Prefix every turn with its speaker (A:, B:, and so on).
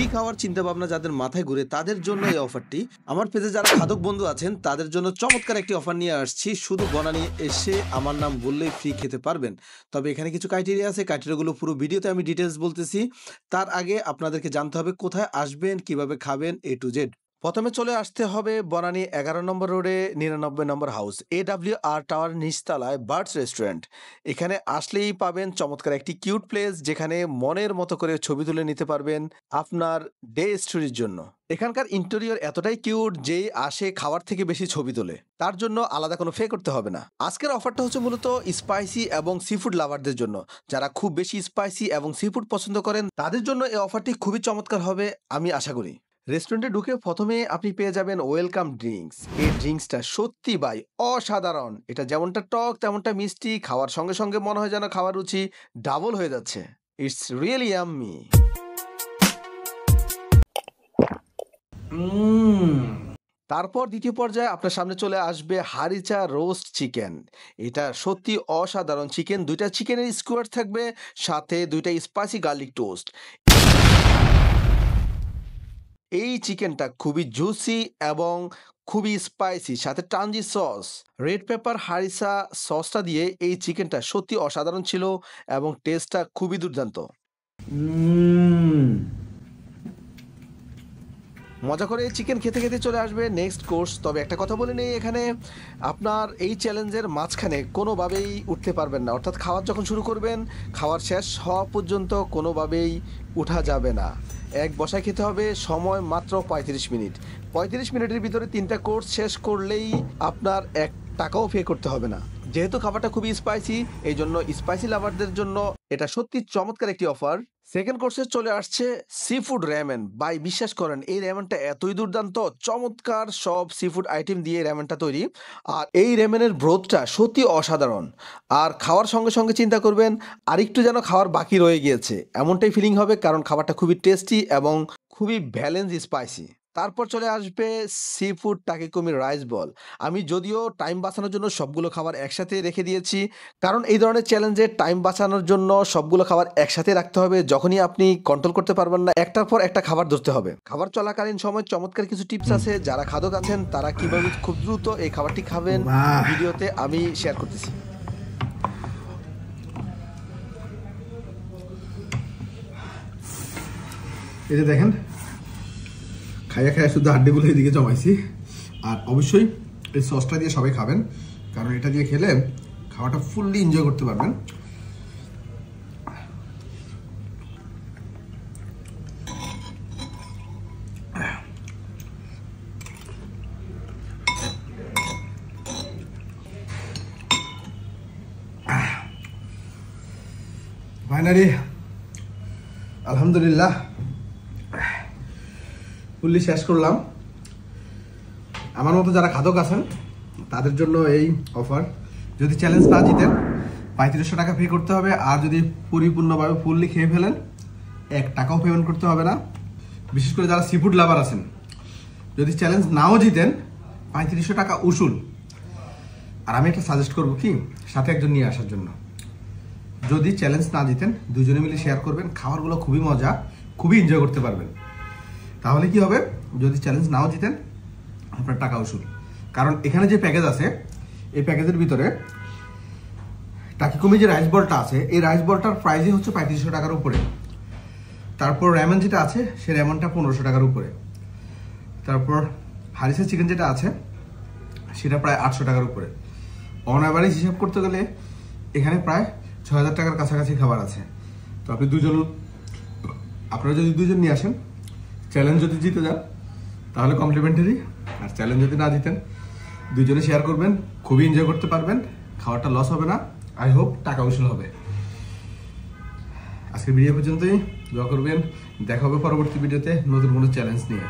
A: Free খাওয়ার চিন্তা ভাবনা যাদের মাথায় ঘুরে তাদের জন্য এই অফারটি। আমার পেজে যারা খাদক বন্ধু আছেন তাদের জন্য চমৎকার একটি অফার নিয়ে আসছি। শুধু বনানী এসে আমার নাম বললেই ফ্রি খেতে পারবেন। তবে এখানে কিছু ক্রাইটেরিয়া আছে, ক্রাইটেরিয়াগুলো পুরো ভিডিওতে আমি ডিটেলস বলতেছি। তার আগে আপনাদেরকে জানতে হবে কোথায় আসবেন, কিভাবে খাবেন, A to Z। প্রথমে চলে আসতে হবে বনানী 11 নম্বর রোডে 99 নম্বর হাউস, AWR টাওয়ার নিচতলায় বার্ডস রেস্টুরেন্ট। এখানে আসলেই পাবেন চমৎকার একটি কিউট প্লেস, যেখানে মনের মতো করে ছবি তুলে নিতে পারবেন আপনার ডে স্টোরির জন্য। এখানকার ইন্টেরিয়র এতটাই কিউট যে আসে খাওয়ার থেকে বেশি ছবি তোলে, তার জন্য আলাদা কোনো পে করতে হবে না। আজকের অফারটা হচ্ছে মূলত স্পাইসি এবং সি ফুড লাভারদের জন্য। যারা খুব বেশি স্পাইসি এবং সি ফুড পছন্দ করেন তাদের জন্য এই অফারটি খুবই চমৎকার হবে আমি আশা করি। রেস্টুরেন্টে ঢুকে প্রথমে আপনি পেয়ে যাবেন ওয়েলকাম ড্রিঙ্কস। এই ড্রিঙ্কসটা সত্যি ভাই অসাধারণ। এটা যেমনটা টক তেমনটা মিষ্টি, খাওয়ার সঙ্গে সঙ্গে মনে হয় যেন খাওয়ার রুচি ডাবল হয়ে যাচ্ছে। It's really yummy. তারপর দ্বিতীয় পর্যায়ে আপনার সামনে চলে আসবে হারিচা রোস্ট চিকেন। এটা সত্যি অসাধারণ চিকেন। 2টা চিকেনের স্কোয়ার থাকবে, সাথে 2টা স্পাইসি গার্লিক টোস্ট। এই চিকেনটা খুবই জুসি এবং খুবই স্পাইসি, সাথে টানজি সস, রেড পেপার হারিসা সসটা দিয়ে এই চিকেনটা সত্যি অসাধারণ ছিল এবং টেস্টটা খুবই দুর্দান্ত। মজা করে চিকেন খেতে খেতে চলে আসবে নেক্সট কোর্স। তবে একটা কথা বলে নেই, এখানে আপনার এই চ্যালেঞ্জের মাঝখানে কোনোভাবেই উঠতে পারবেন না। অর্থাৎ খাওয়ার যখন শুরু করবেন, খাওয়ার শেষ হওয়া পর্যন্ত কোনোভাবেই উঠা যাবে না। এক বসায় খেতে হবে, সময় মাত্র 35 মিনিট। 35 মিনিটের ভিতরে 3টা কোর্স শেষ করলেই আপনার 1 টাকাও পে করতে হবে না। যেহেতু খাবারটা খুবই স্পাইসি, এই জন্য স্পাইসি লাভারদের জন্য এটা সত্যি চমৎকার একটি অফার। সেকেন্ড কোর্সে চলে আসছে সি ফুড র্যামেন। ভাই বিশ্বাস করেন এই র্যামেনটা এতই দুর্দান্ত, চমৎকার সব সি ফুড আইটেম দিয়ে র্যামেনটা তৈরি। আর এই র্যামেনের ব্রোথটা সত্যি অসাধারণ। আর খাওয়ার সঙ্গে সঙ্গে চিন্তা করবেন আরেকটু যেন খাওয়ার বাকি রয়ে গিয়েছে, এমনটাই ফিলিং হবে, কারণ খাবারটা খুবই টেস্টি এবং খুবই ব্যালেন্স স্পাইসি। তারপর চলে আসবে সি ফুড টাকিকুমি রাইস বল। আমি যদিও টাইম বাঁচানোর জন্য সবগুলো খাবার একসাথে রেখে দিয়েছি, কারণ এই ধরনের চ্যালেঞ্জে টাইম বাঁচানোর জন্য সবগুলো খাবার একসাথে রাখতে হবে। যখনই আপনি কন্ট্রোল করতে পারবেন না, একটার পর একটা খাবার ধরতে হবে। খাবার চলাকালীন সময় চমৎকার কিছু টিপস আছে, যারা খাদক আছেন তারা কিভাবে খুব দ্রুত এই খাবারটি খাবেন ভিডিওতে আমি শেয়ার করতেছি।
B: এই যে দেখেন, খাইয়া খাইয়া শুধু হাড্ডিগুলো এদিকে জমাইছি। আর অবশ্যই এই সসটা দিয়ে সবাই খাবেন, কারণ এটা দিয়ে খেলে খাওয়াটা ফুললি এনজয় করতে পারবেন। ফাইনালি আলহামদুলিল্লাহ ফুললি শেষ করলাম। আমার মতো যারা খাদক আছেন তাদের জন্য এই অফার। যদি চ্যালেঞ্জ না জিতেন 3500 টাকা পে করতে হবে, আর যদি পরিপূর্ণভাবে ফুললি খেয়ে ফেলেন 1 টাকাও পেমেন্ট করতে হবে না। বিশেষ করে যারা সি ফুড লাভার আছেন, যদি চ্যালেঞ্জ নাও জিতেন 3500 টাকা উসুল। আর আমি একটা সাজেস্ট করবো কি, সাথে একজন নিয়ে আসার জন্য। যদি চ্যালেঞ্জ না জিতেন 2জনে মিলে শেয়ার করবেন, খাবারগুলো খুবই মজা, খুবই এনজয় করতে পারবেন। তাহলে কি হবে, যদি চ্যালেঞ্জ নাও জিতেন আপনার টাকা উসুল। কারণ এখানে যে প্যাকেজ আছে, এই প্যাকেজের ভিতরে টাকিকুমি যে রাইস বলটা আছে, এই রাইস বলটার প্রাইসই হচ্ছে 3500 টাকার উপরে। তারপর র্যামেন যেটা আছে, সেই র্যামেনটা 1500 টাকার উপরে। তারপর হারিসা চিকেন যেটা আছে, সেটা প্রায় 800 টাকার উপরে। অন অ্যাভারেজ হিসাব করতে গেলে এখানে প্রায় 6000 টাকার কাছাকাছি খাবার আছে। তো আপনারা যদি 2জন নিয়ে আসেন, চ্যালেঞ্জ যদি জিতে যান তাহলে কমপ্লিমেন্টারি, আর চ্যালেঞ্জ যদি না জিতেন 2জনে শেয়ার করবেন, খুবই এনজয় করতে পারবেন, খাওয়াটা লস হবে না, আই হোপ টাকা উসুল হবে। আজকের ভিডিও পর্যন্তই, দোয়া করবেন। দেখা হবে পরবর্তী ভিডিওতে নতুন কোনো চ্যালেঞ্জ নিয়ে।